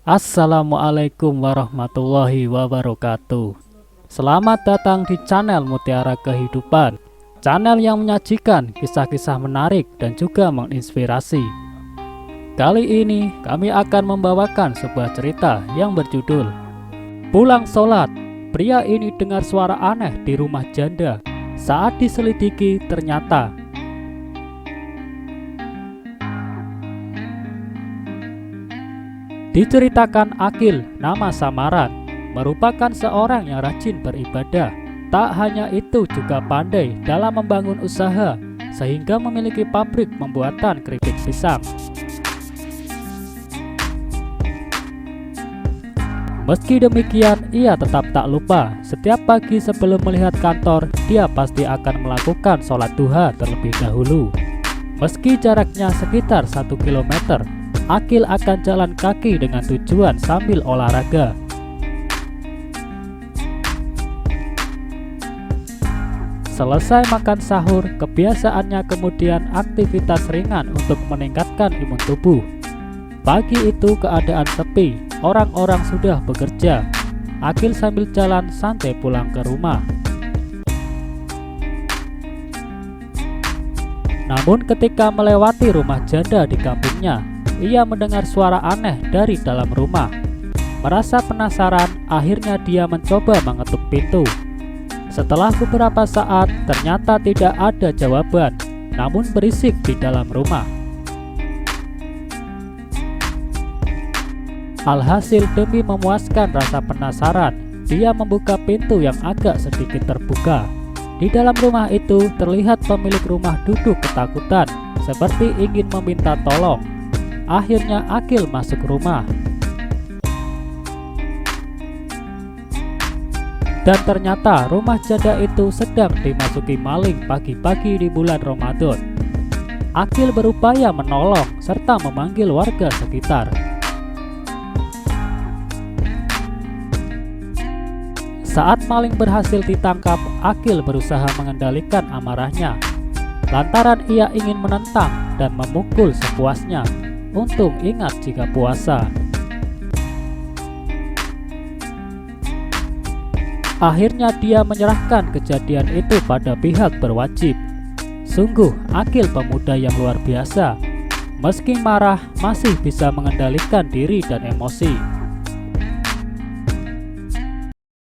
Assalamualaikum warahmatullahi wabarakatuh. Selamat datang di channel Mutiara Kehidupan, channel yang menyajikan kisah-kisah menarik dan juga menginspirasi. Kali ini kami akan membawakan sebuah cerita yang berjudul Pulang Sholat. Pria ini dengar suara aneh di rumah janda. Saat diselidiki ternyata diceritakan Akil, nama samaran, merupakan seorang yang rajin beribadah. Tak hanya itu, juga pandai dalam membangun usaha, sehingga memiliki pabrik pembuatan keripik pisang. Meski demikian, ia tetap tak lupa, setiap pagi sebelum melihat kantor, dia pasti akan melakukan sholat duha terlebih dahulu. Meski jaraknya sekitar 1 km, Akil akan jalan kaki dengan tujuan sambil olahraga. Selesai makan sahur, kebiasaannya kemudian aktivitas ringan untuk meningkatkan imun tubuh. Pagi itu keadaan sepi, orang-orang sudah bekerja. Akil sambil jalan santai pulang ke rumah. Namun ketika melewati rumah janda di kampungnya, ia mendengar suara aneh dari dalam rumah. Merasa penasaran, akhirnya dia mencoba mengetuk pintu. Setelah beberapa saat, ternyata tidak ada jawaban, namun berisik di dalam rumah. Alhasil, demi memuaskan rasa penasaran, dia membuka pintu yang agak sedikit terbuka. Di dalam rumah itu terlihat pemilik rumah duduk ketakutan, seperti ingin meminta tolong. Akhirnya Akil masuk rumah. Dan ternyata rumah janda itu sedang dimasuki maling pagi-pagi di bulan Ramadan. Akil berupaya menolong serta memanggil warga sekitar. Saat maling berhasil ditangkap, Akil berusaha mengendalikan amarahnya, lantaran ia ingin menentang dan memukul sepuasnya. Untung ingat jika puasa. Akhirnya dia menyerahkan kejadian itu pada pihak berwajib. Sungguh Akil pemuda yang luar biasa. Meski marah, masih bisa mengendalikan diri dan emosi.